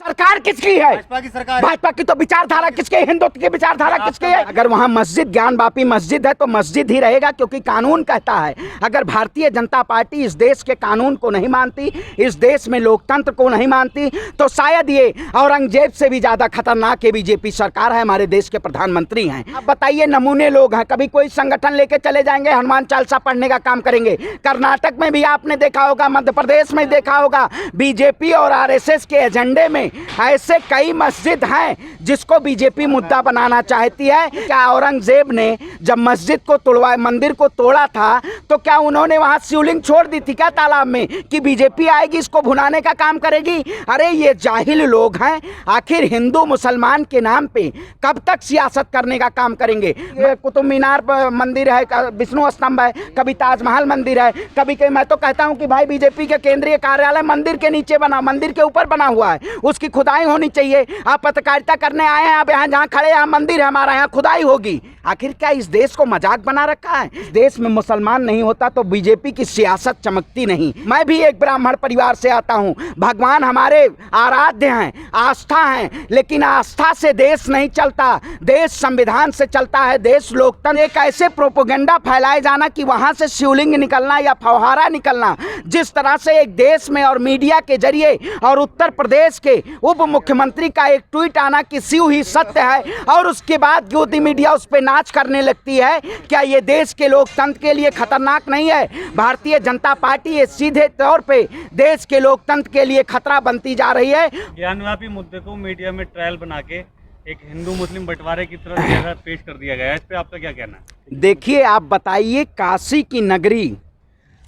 सरकार किसकी है? भाजपा की सरकार। भाजपा की। तो विचारधारा किसकी है? हिंदुत्व की विचारधारा किसकी है? अगर वहां मस्जिद ज्ञानवापी मस्जिद है तो मस्जिद ही रहेगा, क्योंकि कानून कहता है। अगर भारतीय जनता पार्टी इस देश के कानून को नहीं मानती, इस देश में लोकतंत्र को नहीं मानती, तो शायद ये औरंगजेब से भी ज्यादा खतरनाक ये बीजेपी सरकार है, हमारे देश के प्रधानमंत्री हैं। अब बताइए, नमूने लोग हैं। कभी कोई संगठन लेके चले जाएंगे, हनुमान चालीसा पढ़ने का काम करेंगे। कर्नाटक में भी आपने देखा होगा, मध्य प्रदेश में देखा होगा, बीजेपी और आरएसएस के एजेंडे में ऐसे कई मस्जिद हैं जिसको बीजेपी मुद्दा बनाना चाहती है। क्या औरंगजेब ने जब मस्जिद को तोड़वाया, मंदिर को तोड़ा था, तो क्या उन्होंने वहां शिवलिंग छोड़ दी थी क्या तालाब में कि बीजेपी आएगी इसको भुनाने का काम करेगी? अरे ये जाहिल लोग हैं। आखिर हिंदू मुसलमान के नाम पे कब तक सियासत करने का काम करेंगे? ये कुतुब मीनार मंदिर है, विष्णु स्तंभ है, कभी ताजमहल मंदिर है, कभी मैं तो कहता हूं कि भाई बीजेपी के केंद्रीय कार्यालय मंदिर के नीचे बना, मंदिर के ऊपर बना हुआ है, उसकी खुदाई होनी चाहिए। आप पत्रकारिता करने आए हैं, आप यहाँ जहाँ खड़े, यहाँ मंदिर है हमारा, यहाँ खुदाई होगी। आखिर क्या इस देश को मजाक बना रखा है? इस देश में मुसलमान नहीं होता तो बीजेपी की सियासत चमकती नहीं। मैं भी एक ब्राह्मण परिवार से आता हूँ। भगवान हमारे आराध्य हैं, आस्था है, लेकिन आस्था से देश नहीं चलता, देश संविधान से चलता है, देश लोकतंत्र। एक ऐसे प्रोपोगंडा फैलाए जाना कि वहां से शिवलिंग निकलना या फव्वारा निकलना, जिस तरह से एक देश में और मीडिया के जरिए और उत्तर प्रदेश के उप मुख्यमंत्री का एक ट्वीट आना कि शिव ही सत्य है, और उसके बाद गोदी मीडिया उस पर नाच करने लगती है। क्या ये देश के लोकतंत्र के लिए खतरनाक नहीं है? भारतीय जनता पार्टी ये सीधे तौर पे देश के लोकतंत्र के लिए खतरा बनती जा रही है। ज्ञानवापी मुद्दे को मीडिया में ट्रायल बना के एक हिंदू मुस्लिम बंटवारे की तरह पेश कर दिया गया है, इस पे आपका क्या कहना है? देखिए, आप बताइए, काशी की नगरी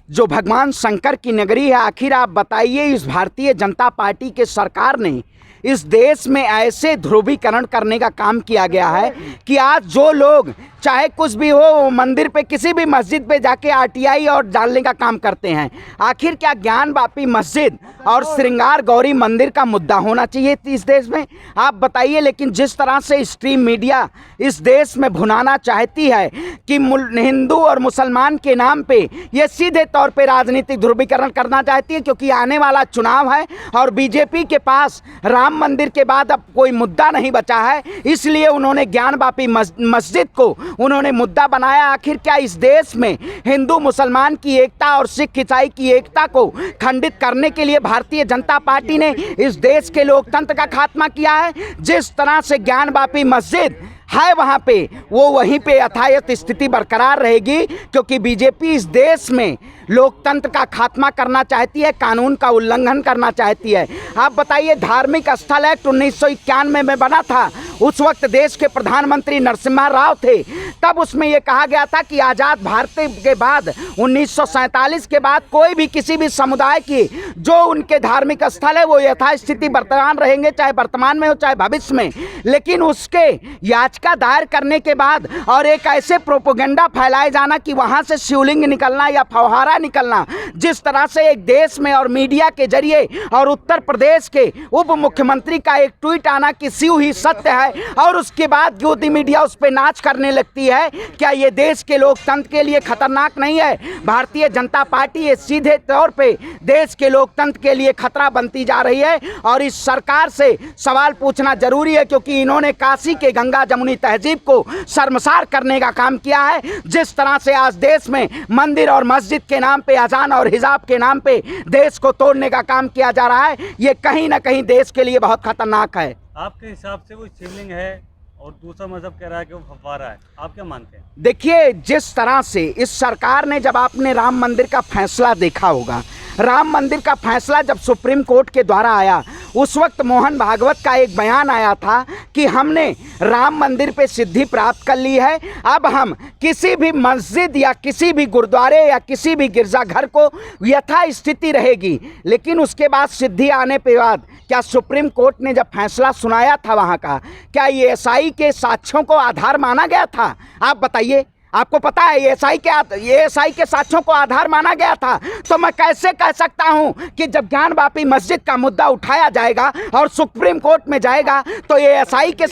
जो भगवान शंकर की नगरी है, आखिर आप बताइए, इस भारतीय जनता पार्टी के सरकार ने इस देश में ऐसे ध्रुवीकरण करने का काम किया गया है कि आज जो लोग चाहे कुछ भी हो, मंदिर पे, किसी भी मस्जिद पे जाके आरटीआई और डालने का काम करते हैं। आखिर क्या ज्ञानवापी मस्जिद और श्रृंगार गौरी मंदिर का मुद्दा होना चाहिए इस देश में? आप बताइए। लेकिन जिस तरह से स्ट्रीम मीडिया इस देश में भुनाना चाहती है कि हिंदू और मुसलमान के नाम पे ये सीधे तौर पे राजनीतिक ध्रुवीकरण करना चाहती है, क्योंकि आने वाला चुनाव है और बीजेपी के पास राम मंदिर के बाद अब कोई मुद्दा नहीं बचा है, इसलिए उन्होंने ज्ञानवापी मस्जिद को उन्होंने मुद्दा बनाया। आखिर क्या इस देश में हिंदू मुसलमान की एकता और सिख ईसाई की एकता को खंडित करने के लिए भारतीय जनता पार्टी ने इस देश के लोकतंत्र का खात्मा किया है? जिस तरह से ज्ञानवापी मस्जिद है वहाँ पे, वो वहीं पे यथायथ स्थिति बरकरार रहेगी, क्योंकि बीजेपी इस देश में लोकतंत्र का खात्मा करना चाहती है, कानून का उल्लंघन करना चाहती है। आप बताइए, धार्मिक स्थल एक्ट 1991 में बना था, उस वक्त देश के प्रधानमंत्री नरसिम्हा राव थे। तब उसमें यह कहा गया था कि आज़ाद भारत के बाद 1947 के बाद कोई भी किसी भी समुदाय की जो उनके धार्मिक स्थल है वो यथास्थिति बरकरार रहेंगे, चाहे वर्तमान में हो चाहे भविष्य में। लेकिन उसके याचिका दायर करने के बाद और एक ऐसे प्रोपोगंडा फैलाए जाना कि वहां से शिवलिंग निकलना या फव्वारा निकलना, जिस तरह से एक देश में और मीडिया के जरिए और उत्तर प्रदेश के उप मुख्यमंत्री का एक ट्वीट आना कि शिव ही सत्य है, और उसके बाद गोदी मीडिया उस पर नाच करने लगती है, क्या ये देश के लोकतंत्र के लिए खतरनाक नहीं है? भारतीय जनता पार्टी ये सीधे तौर पे देश के लोकतंत्र के लिए खतरा बनती जा रही है, और इस सरकार से सवाल पूछना जरूरी है, क्योंकि इन्होंने काशी के गंगा जमुनी तहजीब को शर्मसार करने का काम किया है। जिस तरह से आज देश में मंदिर और मस्जिद के नाम पे, अजान और हिजाब के नाम पे देश को तोड़ने का काम किया जा रहा है, ये कहीं ना कहीं देश के लिए बहुत खतरनाक है। आपके हिसाब से वो शिवलिंग है और दूसरा मजहब कह रहा है कि वो फव्वारा है, आप क्या मानते हैं? देखिए, जिस तरह से इस सरकार ने, जब आपने राम मंदिर का फैसला देखा होगा, राम मंदिर का फैसला जब सुप्रीम कोर्ट के द्वारा आया, उस वक्त मोहन भागवत का एक बयान आया था कि हमने राम मंदिर पे सिद्धि प्राप्त कर ली है, अब हम किसी भी मस्जिद या किसी भी गुरुद्वारे या किसी भी गिरजाघर को यथास्थिति रहेगी। लेकिन उसके बाद सिद्धि आने के बाद क्या सुप्रीम कोर्ट ने जब फैसला सुनाया था वहाँ का, क्या ये एसआई के साक्ष्यों को आधार माना गया था? आप बताइए। आपको पता है एएसआई के साक्ष्यों को आधार माना गया था। तो मैं कैसे कह सकता हूं कि जब ज्ञानवापी मस्जिद का मुद्दा उठाया जाएगा और सुप्रीम कोर्ट में जाएगा तो एएसआई के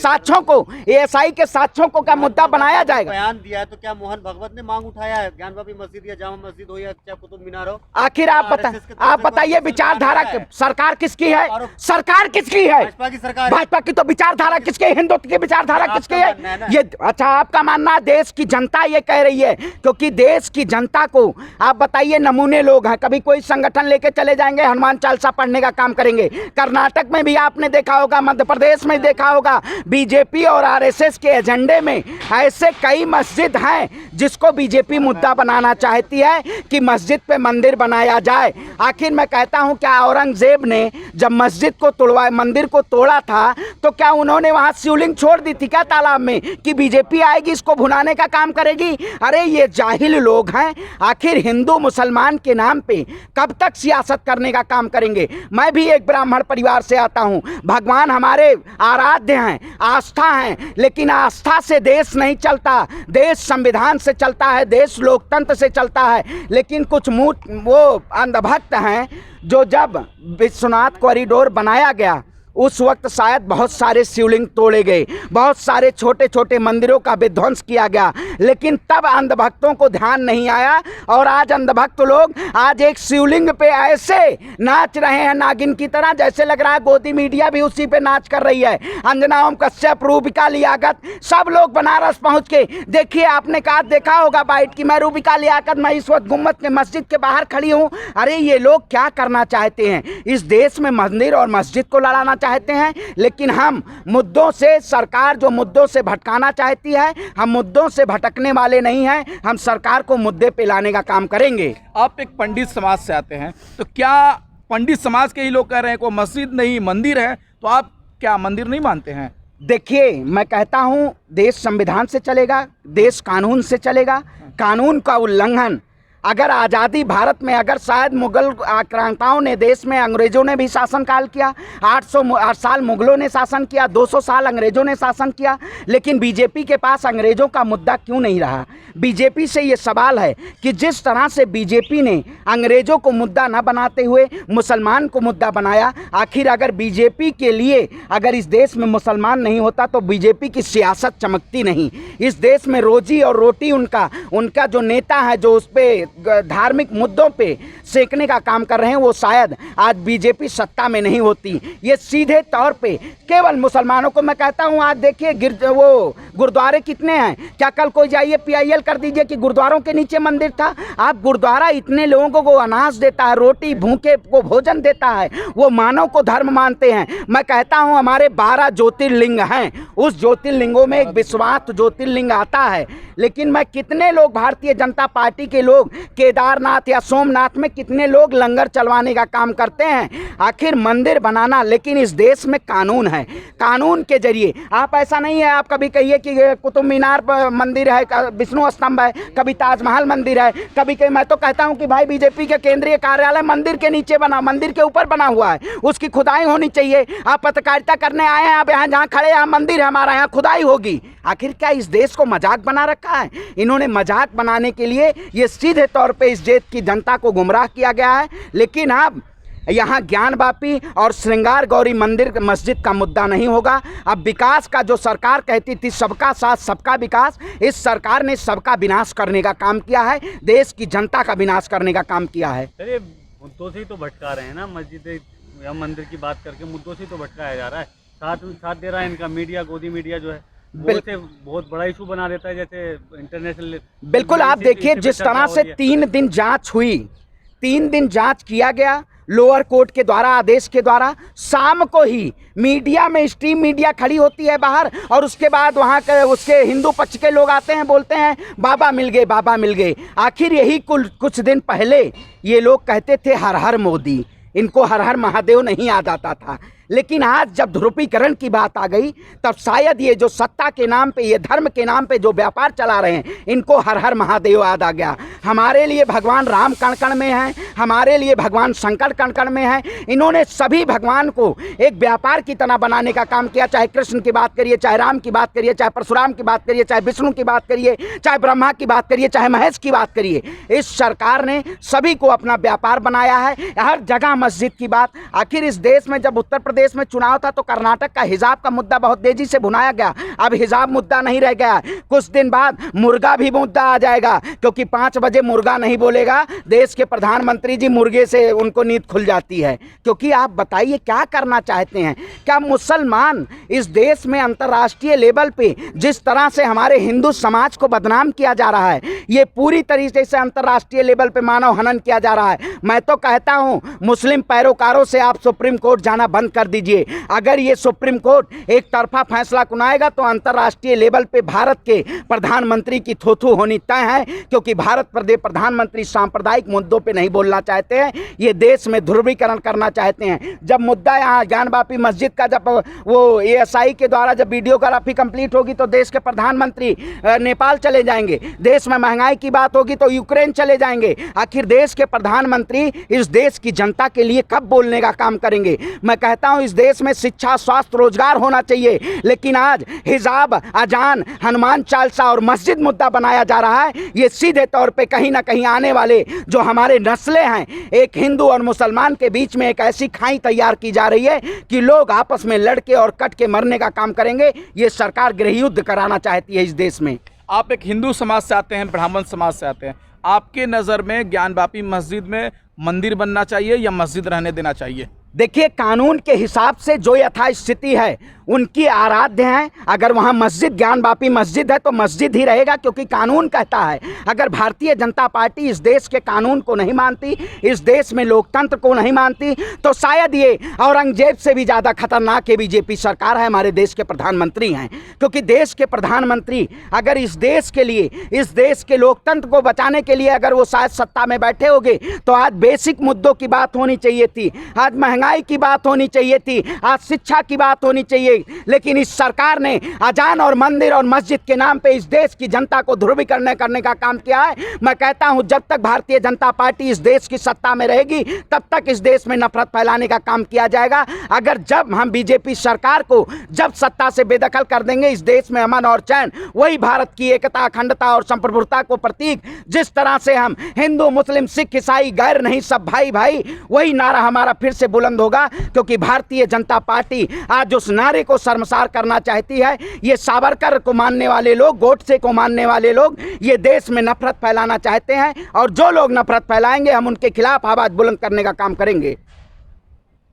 साक्ष्यों को क्या मुद्दा बनाया जाएगा? बयान दिया है तो क्या मोहन भगवत ने मांग उठाया है? ज्ञानवापी मस्जिद या जामा मस्जिद हो या चाहे कुतुब मीनार हो, आखिर आप बताइए विचारधारा सरकार किसकी है? सरकार किसकी है? भाजपा की सरकार। भाजपा की। तो विचारधारा किसकी है? हिंदुत्व की विचारधारा किसकी है? ये अच्छा आपका मानना देश की जनता ये कह रही है, क्योंकि देश की जनता को आप बताइए नमूने लोग हैं। कभी कोई संगठन लेके चले जाएंगे, हनुमान चालीसा पढ़ने का काम करेंगे। कर्नाटक में भी आपने देखा होगा, मध्य प्रदेश में देखा होगा, बीजेपी और आरएसएस के एजेंडे में ऐसे कई मस्जिद हैं जिसको बीजेपी मुद्दा बनाना चाहती है कि मस्जिद पे मंदिर बनाया जाए। आखिर मैं कहता हूं क्या औरंगजेब ने जब मंदिर को तोड़ा था तो क्या उन्होंने वहां शिवलिंग छोड़ दी थी क्या तालाब में कि बीजेपी आएगी इसको भुनाने का काम करेगी? अरे ये जाहिल लोग हैं। आखिर हिंदू मुसलमान के नाम पे कब तक सियासत करने का काम करेंगे? मैं भी एक ब्राह्मण परिवार से आता हूं। भगवान हमारे आराध्य हैं, आस्था है, लेकिन आस्था से देश नहीं चलता। देश संविधान से चलता है, देश लोकतंत्र से चलता है। लेकिन कुछ वो अंधभक्त हैं जो जब विश्वनाथ कॉरिडोर बनाया गया उस वक्त शायद बहुत सारे शिवलिंग तोड़े गए, बहुत सारे छोटे छोटे मंदिरों का विध्वंस किया गया, लेकिन तब अंधभक्तों को ध्यान नहीं आया। और आज अंधभक्त लोग आज एक शिवलिंग पे ऐसे नाच रहे हैं नागिन की तरह, जैसे लग रहा है गोदी मीडिया भी उसी पे नाच कर रही है। अंजना ओम कश्यप, रूबिका लियाकत, सब लोग बनारस पहुंच के देखिए, आपने कहा देखा होगा बाइट की मैं रूबिका लियाकत मैं इस वक्त गुम्बद के मस्जिद के बाहर खड़ी हूँ। अरे ये लोग क्या करना चाहते हैं? इस देश में मंदिर और मस्जिद को लड़ाना चाहते हैं। लेकिन हम मुद्दों से, सरकार जो मुद्दों से भटकाना चाहती है, हम मुद्दों से भटकने वाले नहीं हैं। हम सरकार को मुद्दे पे लाने का काम करेंगे। आप एक पंडित समाज से आते हैं, तो क्या पंडित समाज के ही लोग कह रहे हैं कोई मस्जिद नहीं मंदिर है, तो आप क्या मंदिर नहीं मानते हैं? देखिए मैं कहता हूं देश संविधान से चलेगा, देश कानून से चलेगा। कानून का उल्लंघन अगर आज़ादी भारत में, अगर शायद मुगल आक्रांताओं ने देश में, अंग्रेज़ों ने भी शासनकाल किया, 800 साल मुगलों ने शासन किया, 200 साल अंग्रेज़ों ने शासन किया, लेकिन बीजेपी के पास अंग्रेज़ों का मुद्दा क्यों नहीं रहा? बीजेपी से ये सवाल है कि जिस तरह से बीजेपी ने अंग्रेज़ों को मुद्दा न बनाते हुए मुसलमान को मुद्दा बनाया, आखिर अगर बीजेपी के लिए अगर इस देश में मुसलमान नहीं होता तो बीजेपी की सियासत चमकती नहीं। इस देश में रोजी और रोटी उनका जो नेता है जो उस पर धार्मिक मुद्दों पे सेकने का काम कर रहे हैं, वो शायद आज बीजेपी सत्ता में नहीं होती। ये सीधे तौर पे केवल मुसलमानों को, मैं कहता हूँ आज देखिए वो गुरुद्वारे कितने हैं, क्या कल कोई जाइए PIL कर दीजिए कि गुरुद्वारों के नीचे मंदिर था? आप गुरुद्वारा इतने लोगों को अनाज देता है, रोटी भूखे को भोजन देता है, वो मानव को धर्म मानते हैं। मैं कहता हूँ हमारे 12 ज्योतिर्लिंग हैं, उस ज्योतिर्लिंगों में एक विश्वास ज्योतिर्लिंग आता है। लेकिन मैं कितने लोग, भारतीय जनता पार्टी के लोग केदारनाथ या सोमनाथ में कितने लोग लंगर चलवाने का काम करते हैं? आखिर मंदिर बनाना, लेकिन इस देश में कानून है, कानून के जरिए आप ऐसा नहीं है आप कभी कहिए कि कुतुब मीनार पर मंदिर है, विष्णु स्तंभ है, कभी ताजमहल मंदिर है, कभी मैं तो कहता हूं कि भाई बीजेपी के केंद्रीय कार्यालय मंदिर के नीचे बना, मंदिर के ऊपर बना हुआ है, उसकी खुदाई होनी चाहिए। आप पत्रकारिता करने आए हैं, आप यहाँ जहाँ खड़े यहाँ मंदिर है, हमारा यहाँ खुदाई होगी। आखिर क्या इस देश को मजाक बना रखा है? इन्होंने मजाक बनाने के लिए ये सीधे तौर पे इस देश की जनता को गुमराह किया गया है। लेकिन अब यहाँ ज्ञानवापी और श्रृंगार गौरी मंदिर मस्जिद का मुद्दा नहीं होगा। अब विकास का जो सरकार कहती थी सबका साथ सबका विकास, इस सरकार ने सबका विनाश करने का काम किया है, देश की जनता का विनाश करने का काम किया है। चलिए मुद्दों से ही तो भटका रहे हैं ना, मस्जिद या मंदिर की बात करके मुद्दों से ही तो भटकाया जा रहा है। साथ दे रहा है इनका मीडिया, गोदी मीडिया जो है बहुत बड़ा इशू बना देता है, जैसे इंटरनेशनल। बिल्कुल, आप देखिए जिस तरह से 3 दिन जांच हुई, 3 दिन जांच किया गया लोअर कोर्ट के द्वारा, आदेश के द्वारा, शाम को ही मीडिया में स्ट्रीम मीडिया खड़ी होती है बाहर, और उसके बाद वहाँ के उसके हिंदू पक्ष के लोग आते हैं, बोलते हैं बाबा मिल गए, बाबा मिल गए। आखिर यही कुछ दिन पहले ये लोग कहते थे हर हर मोदी, इनको हर हर महादेव नहीं याद आता था। लेकिन आज जब ध्रुवीकरण की बात आ गई तब शायद ये जो सत्ता के नाम पे, ये धर्म के नाम पे जो व्यापार चला रहे हैं, इनको हर हर महादेव याद आ गया। हमारे लिए भगवान राम कण कण में हैं, हमारे लिए भगवान शंकर कण कण में हैं। इन्होंने सभी भगवान को एक व्यापार की तरह बनाने का काम किया। चाहे कृष्ण की बात करिए, चाहे राम की बात करिए, चाहे परशुराम की बात करिए, चाहे विष्णु की बात करिए, चाहे ब्रह्मा की बात करिए, चाहे महेश की बात करिए, इस सरकार ने सभी को अपना व्यापार बनाया है। हर जगह मस्जिद की बात। आखिर इस देश में जब उत्तर प्रदेश में चुनाव था तो कर्नाटक का हिजाब का मुद्दा बहुत तेजी से भुनाया गया। अब हिजाब मुद्दा नहीं रह गया। कुछ दिन बाद मुर्गा भी मुद्दा आ जाएगा, क्योंकि 5 बजे मुर्गा नहीं बोलेगा देश के प्रधानमंत्री जी, मुर्गे से उनको नींद खुल जाती है। क्योंकि आप बताइए क्या करना चाहते हैं? क्या मुसलमान इस देश में अंतर्राष्ट्रीय लेवल पे जिस तरह से हमारे हिंदू समाज को बदनाम किया जा रहा है, ये पूरी तरीके से अंतर्राष्ट्रीय लेवल पे मानव हनन किया जा रहा है। मैं तो कहता हूं मुस्लिम पैरोकारों से आप सुप्रीम कोर्ट जाना बंद कर दीजिए। अगर ये सुप्रीम कोर्ट एक तरफा फैसला सुनाएगा तो अंतर्राष्ट्रीय लेवल पे भारत के प्रधानमंत्री की थोथू होनी तय है, क्योंकि भारत प्रदेश प्रधानमंत्री सांप्रदायिक मुद्दों पे नहीं बोलना चाहते हैं। ये देश में ध्रुवीकरण करना चाहते हैं। जब मुद्दा यहाँ ज्ञानवापी मस्जिद का जब वो ASI के द्वारा जब वीडियोग्राफी कंप्लीट होगी तो देश के प्रधानमंत्री नेपाल चले जाएंगे। देश में महंगाई की बात होगी तो यूक्रेन चले जाएंगे। आखिर देश के प्रधानमंत्री इस देश की जनता के लिए कब बोलने का काम करेंगे? मैं कहता हूं इस देश में शिक्षा, स्वास्थ्य, रोजगार होना चाहिए, लेकिन आज हिजाब, अजान, हनुमान चालीसा और मस्जिद मुद्दा बनाया जा रहा है। ये सीधे तौर पे कहीं ना कहीं आने वाले जो हमारे नस्लें हैं, एक हिंदू और मुसलमान के बीच में एक ऐसी खाई तैयार की जा रही है कि लोग आपस में लड़के और कट के मरने का काम करेंगे। ये सरकार गृह युद्ध कराना चाहती है इस देश में। आप एक हिंदू समाज से आते हैं, ब्राह्मण समाज से आते हैं, आपके नज़र में ज्ञानवापी मस्जिद में मंदिर बनना चाहिए या मस्जिद रहने देना चाहिए? देखिए, कानून के हिसाब से जो यथास्थिति है उनकी आराध्य है। अगर वहाँ मस्जिद ज्ञानवापी मस्जिद है तो मस्जिद ही रहेगा, क्योंकि कानून कहता है। अगर भारतीय जनता पार्टी इस देश के कानून को नहीं मानती, इस देश में लोकतंत्र को नहीं मानती, तो शायद ये औरंगजेब से भी ज़्यादा खतरनाक है बीजेपी सरकार है, हमारे देश के प्रधानमंत्री हैं। क्योंकि देश के प्रधानमंत्री अगर इस देश के लिए, इस देश के लोकतंत्र को बचाने के लिए अगर वो शायद सत्ता में बैठे होंगे तो आज बेसिक मुद्दों की बात होनी चाहिए थी, आज महंगाई की बात होनी चाहिए थी, आज शिक्षा की बात होनी चाहिए। लेकिन इस सरकार ने अजान और मंदिर और मस्जिद के नाम पे इस देश की जनता को ध्रुवीकरण करने का काम किया है। मैं कहता हूं जब तक भारतीय जनता पार्टी इस देश की सत्ता में रहेगी तब तक इस देश में नफरत फैलाने का काम किया जाएगा। अगर जब हम बीजेपी सरकार को जब सत्ता से बेदखल कर देंगे, इस देश में अमन और चैन, वही भारत की एकता, अखंडता और संप्रभुता को प्रतीक, जिस तरह से हम हिंदू, मुस्लिम, सिख, ईसाई, गैर नहीं, सब भाई भाई, वही नारा हमारा फिर से बुलंद होगा। क्योंकि भारतीय जनता पार्टी आज उस नारे को शर्मसार करना चाहती है। ये सावरकर को मानने वाले लोग, गोडसे को मानने वाले लोग ये देश में नफरत फैलाना चाहते हैं, और जो लोग नफरत फैलाएंगे हम उनके खिलाफ आवाज बुलंद करने का काम करेंगे।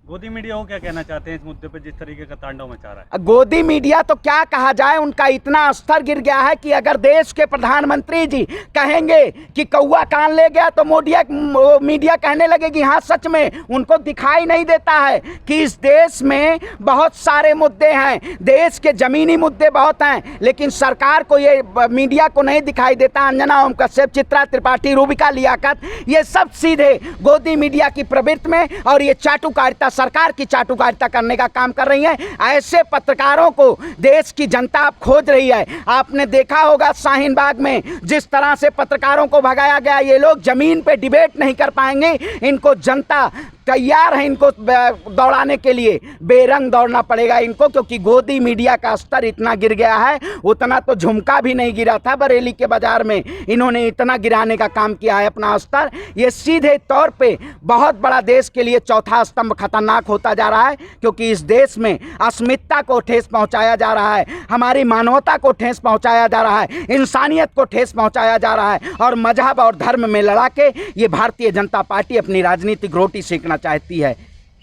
गोदी मीडिया को क्या कहना चाहते हैं इस मुद्दे पे जिस तरीके का तांडव मचा रहा है? गोदी मीडिया तो क्या कहा जाए, उनका इतना स्तर गिर गया है कि अगर देश के प्रधानमंत्री जी कहेंगे कि कौवा कान ले गया तो मीडिया कहने लगेगी हाँ सच में। उनको दिखाई नहीं देता है कि इस देश में बहुत सारे मुद्दे हैं, देश के जमीनी मुद्दे बहुत हैं, लेकिन सरकार को ये, मीडिया को नहीं दिखाई देता। अंजना ओम कश्यप, चित्रा त्रिपाठी, रूबिका लियाकत, ये सब सीधे गोदी मीडिया की प्रवृत्ति में और ये चाटुकारिता, सरकार की चाटुकारिता करने का काम कर रही है। ऐसे पत्रकारों को देश की जनता अब खोज रही है। आपने देखा होगा शाहीन बाग में जिस तरह से पत्रकारों को भगाया गया, ये लोग जमीन पे डिबेट नहीं कर पाएंगे। इनको जनता तैयार है इनको दौड़ाने के लिए, बेरंग दौड़ना पड़ेगा इनको, क्योंकि गोदी मीडिया का स्तर इतना गिर गया है, उतना तो झुमका भी नहीं गिरा था बरेली के बाजार में, इन्होंने इतना गिराने का काम किया है अपना स्तर। ये सीधे तौर पे बहुत बड़ा देश के लिए चौथा स्तंभ खतरनाक होता जा रहा है, क्योंकि इस देश में अस्मिता को ठेस पहुंचाया जा रहा है, हमारी मानवता को ठेस पहुंचाया जा रहा है, इंसानियत को ठेस पहुंचाया जा रहा है, और मजहब और धर्म में लड़ा के ये भारतीय जनता पार्टी अपनी राजनीतिक रोटी सेकना चाहती है।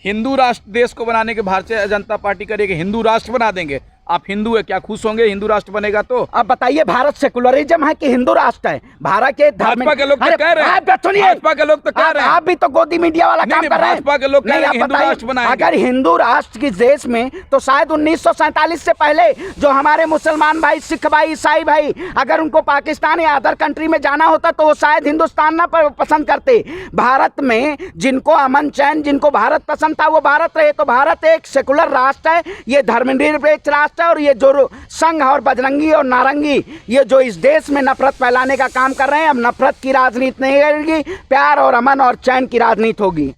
हिंदू राष्ट्र देश को बनाने के भारतीय जनता पार्टी करेगी, हिंदू राष्ट्र बना देंगे, आप हिंदू है, क्या खुश होंगे हिंदू राष्ट्र बनेगा तो? अब बताइए, भारत सेकुलरिज्म है कि हिंदू राष्ट्र है? भारत के धर्म भाजपा के लोग तो अरे, कह रहे हैं, आप सुनिए, भाजपा के लोग तो कह रहे हैं, आप भी तो गोदी मीडिया वाला नहीं, काम नहीं, कर रहे हैं। भाजपा के लोग कह नहीं, रहे हैं आप हिंदू बताइए, राष्ट्र बनाएंगे। अगर हिंदू राष्ट्र किस देश में, तो शायद 1947 से पहले जो हमारे मुसलमान भाई, सिख भाई, ईसाई भाई, अगर उनको पाकिस्तान या अदर कंट्री में जाना होता तो वो शायद हिंदुस्तान ना पसंद करते। भारत में जिनको अमन चैन, जिनको भारत पसंद था, वो भारत रहे। तो भारत एक सेकुलर राष्ट्र है, ये धर्मनिरपेक्ष राष्ट्र है। और ये जो संघ और बजरंगी और नारंगी, ये जो इस देश में नफरत फैलाने का काम कर रहे हैं, अब नफरत की राजनीति नहीं रहेगी, प्यार और अमन और चैन की राजनीति होगी।